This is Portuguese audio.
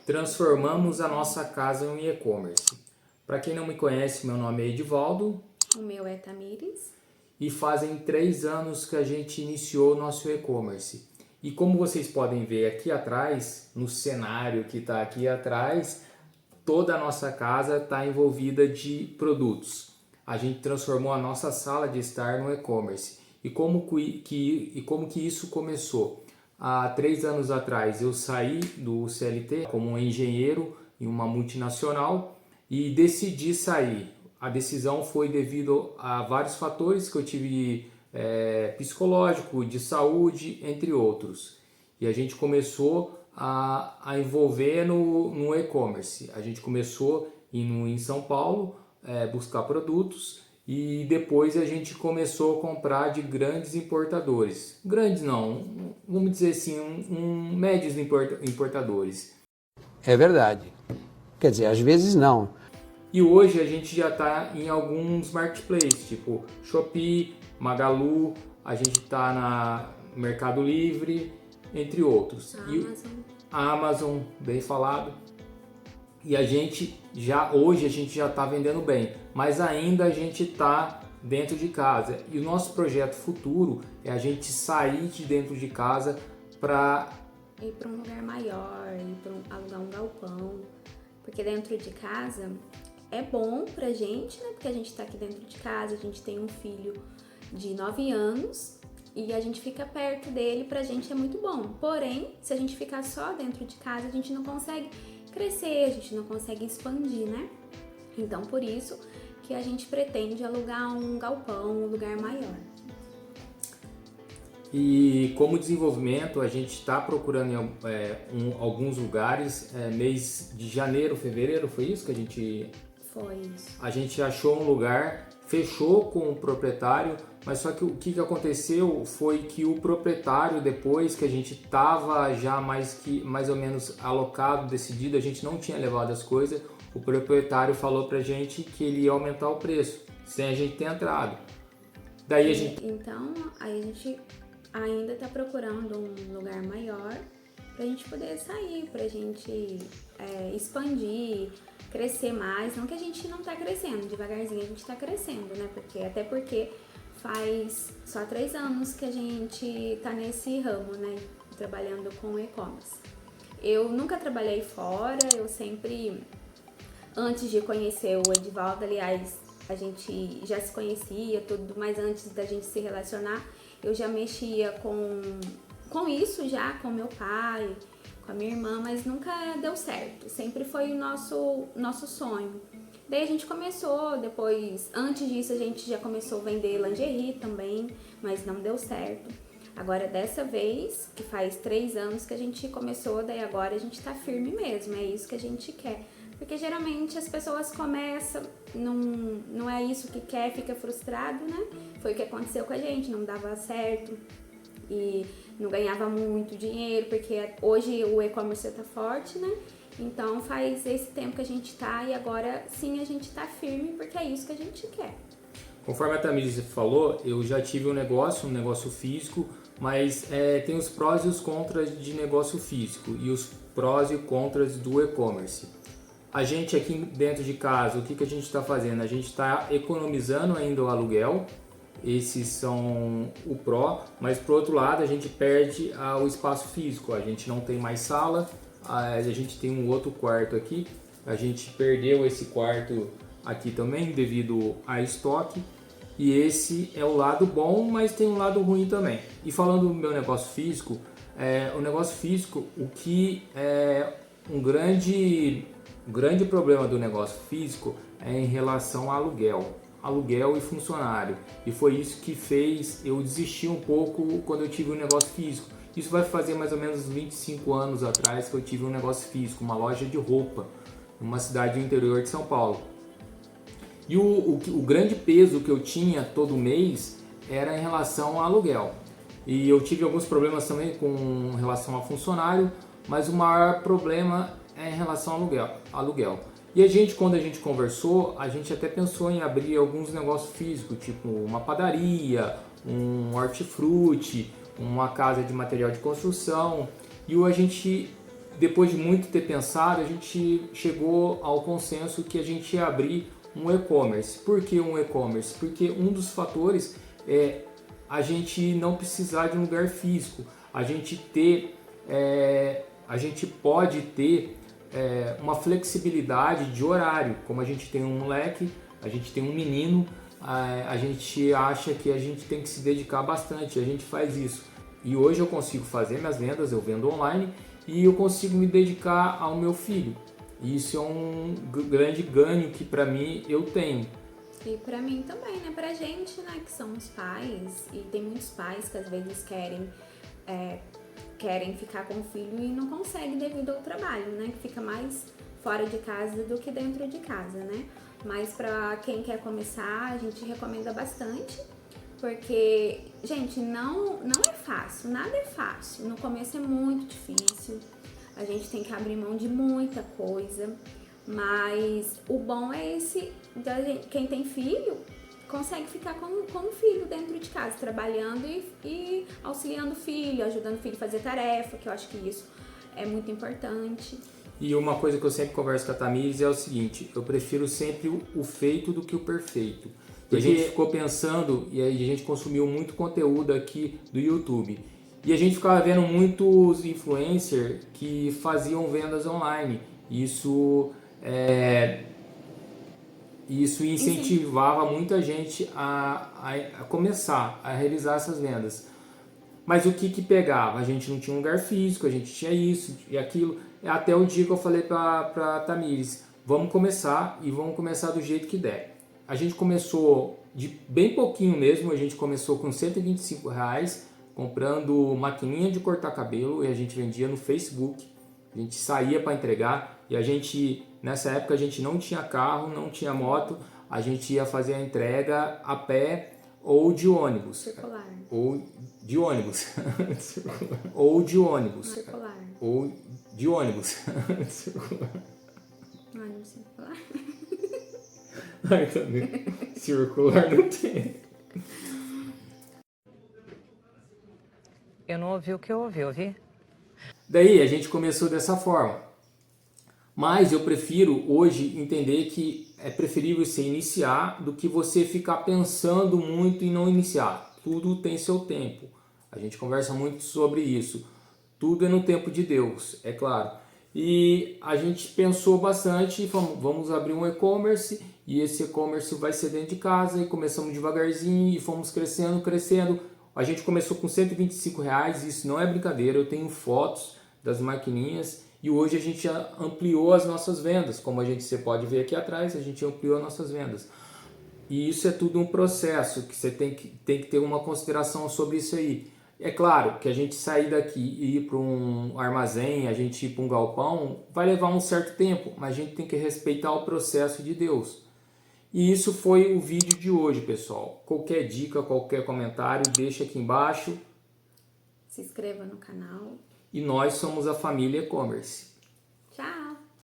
Transformamos a nossa casa em um e-commerce. Para quem não me conhece, meu nome é Edivaldo. O meu é Tamires. E fazem 3 anos que a gente iniciou o nosso e-commerce. E como vocês podem ver aqui atrás, no cenário que está aqui atrás, toda a nossa casa está envolvida de produtos. A gente transformou a nossa sala de estar no e-commerce. E como que isso começou? Há 3 anos atrás eu saí do CLT como um engenheiro em uma multinacional e decidi sair. A decisão foi devido a vários fatores que eu tive psicológico, de saúde, entre outros. E a gente começou a envolver no e-commerce. A gente começou indo em São Paulo buscar produtos e depois a gente começou a comprar de grandes importadores. Grandes não, vamos dizer assim, médios importadores. É verdade. Quer dizer, às vezes não. E hoje a gente já está em alguns marketplaces, tipo Shopee, Magalu, a gente está na Mercado Livre, entre outros. A Amazon, bem falado. E hoje a gente já está vendendo bem, mas ainda a gente está dentro de casa. E o nosso projeto futuro é a gente sair de dentro de casa para ir para um lugar maior, alugar um galpão, porque dentro de casa é bom pra gente, né? Porque a gente tá aqui dentro de casa, a gente tem um filho de 9 anos e a gente fica perto dele, pra gente é muito bom. Porém, se a gente ficar só dentro de casa, a gente não consegue crescer, a gente não consegue expandir, né? Então, por isso que a gente pretende alugar um galpão, um lugar maior. E como desenvolvimento, a gente está procurando alguns lugares, mês de janeiro, fevereiro, foi isso que a gente... Foi isso. A gente achou um lugar, fechou com o proprietário, mas só que o que aconteceu foi que o proprietário, depois que a gente estava já mais ou menos alocado, decidido, a gente não tinha levado as coisas, o proprietário falou pra gente que ele ia aumentar o preço, sem a gente ter entrado. Daí Então, aí a gente ainda está procurando um lugar maior para a gente poder sair, para a gente expandir, crescer mais. Não que a gente não está crescendo, devagarzinho a gente está crescendo, né? Até porque faz só 3 anos que a gente está nesse ramo, né? Trabalhando com e-commerce. Eu nunca trabalhei fora, eu sempre, antes de conhecer o Edivaldo, aliás, a gente já se conhecia, tudo, mas antes da gente se relacionar, eu já mexia com isso já, com meu pai, com a minha irmã, mas nunca deu certo. Sempre foi o nosso sonho. Daí a gente começou, depois, antes disso a gente já começou a vender lingerie também, mas não deu certo. Agora dessa vez, que faz 3 anos que a gente começou, daí agora a gente tá firme mesmo, é isso que a gente quer. Porque geralmente as pessoas começam, não é isso que quer, fica frustrado, né? Foi o que aconteceu com a gente, não dava certo e não ganhava muito dinheiro, porque hoje o e-commerce tá forte, né? Então faz esse tempo que a gente tá e agora sim a gente tá firme, porque é isso que a gente quer. Conforme a Tamires falou, eu já tive um negócio físico, mas tem os prós e os contras de negócio físico e os prós e contras do e-commerce. A gente aqui dentro de casa, o que a gente está fazendo? A gente está economizando ainda o aluguel, esses são o pró, mas por outro lado a gente perde o espaço físico, a gente não tem mais sala, a gente tem um outro quarto aqui, a gente perdeu esse quarto aqui também devido a estoque, e esse é o lado bom, mas tem um lado ruim também. E falando do meu negócio físico, o negócio físico, o que é um grande problema do negócio físico é em relação ao aluguel e funcionário. E foi isso que fez eu desistir um pouco quando eu tive um negócio físico. Isso vai fazer mais ou menos 25 anos atrás que eu tive um negócio físico, uma loja de roupa, numa cidade do interior de São Paulo. E o grande peso que eu tinha todo mês era em relação ao aluguel. E eu tive alguns problemas também com relação a funcionário, mas o maior problema é em relação ao aluguel. E quando a gente conversou, a gente até pensou em abrir alguns negócios físicos, tipo uma padaria, um hortifruti, uma casa de material de construção. E a gente depois de muito ter pensado, a gente chegou ao consenso que a gente ia abrir um e-commerce. Por que um e-commerce? Porque um dos fatores é a gente não precisar de um lugar físico, a gente pode ter uma flexibilidade de horário, como a gente tem um moleque, a gente tem um menino, a gente acha que a gente tem que se dedicar bastante, a gente faz isso. E hoje eu consigo fazer minhas vendas, eu vendo online e eu consigo me dedicar ao meu filho. E isso é um grande ganho que para mim eu tenho. E pra mim também, né? Pra gente, né, que somos pais, e tem muitos pais que às vezes querem ficar com o filho e não conseguem devido ao trabalho, né? Que fica mais fora de casa do que dentro de casa, né? Mas pra quem quer começar, a gente recomenda bastante, porque, gente, não é fácil, nada é fácil. No começo é muito difícil, a gente tem que abrir mão de muita coisa, mas o bom é quem tem filho consegue ficar com o filho dentro de casa, trabalhando e auxiliando o filho, ajudando o filho a fazer tarefa, que eu acho que isso é muito importante. E uma coisa que eu sempre converso com a Tamires é o seguinte, eu prefiro sempre o feito do que o perfeito. E a gente ficou pensando, e aí a gente consumiu muito conteúdo aqui do YouTube. E a gente ficava vendo muitos influencers que faziam vendas online. Isso incentivava muita gente a começar a realizar essas vendas. Mas o que pegava? A gente não tinha um lugar físico, a gente tinha isso e aquilo. Até o dia que eu falei para Tamires, vamos começar e vamos começar do jeito que der. A gente começou de bem pouquinho mesmo, a gente começou com R$125, comprando maquininha de cortar cabelo e a gente vendia no Facebook. A gente saía para entregar e nessa época a gente não tinha carro, não tinha moto, a gente ia fazer a entrega a pé ou de ônibus. Circular. Ou de ônibus. Ou de ônibus. Circular. Ou de ônibus. Ônibus circular. Ai, também. Circular não tem. Eu não ouvi o que eu ouvi? Daí a gente começou dessa forma. Mas eu prefiro hoje entender que é preferível você iniciar do que você ficar pensando muito em não iniciar. Tudo tem seu tempo. A gente conversa muito sobre isso. Tudo é no tempo de Deus, é claro. E a gente pensou bastante e falamos, vamos abrir um e-commerce e esse e-commerce vai ser dentro de casa e começamos devagarzinho e fomos crescendo. A gente começou com R$125, isso não é brincadeira, eu tenho fotos das maquininhas e hoje a gente ampliou as nossas vendas, como você pode ver aqui atrás, a gente ampliou as nossas vendas. E isso é tudo um processo que você tem que ter uma consideração sobre isso aí. É claro que a gente sair daqui e ir para um armazém, a gente ir para um galpão, vai levar um certo tempo, mas a gente tem que respeitar o processo de Deus. E isso foi o vídeo de hoje, pessoal. Qualquer dica, qualquer comentário, deixa aqui embaixo. Se inscreva no canal. E nós somos a família e-commerce. Tchau!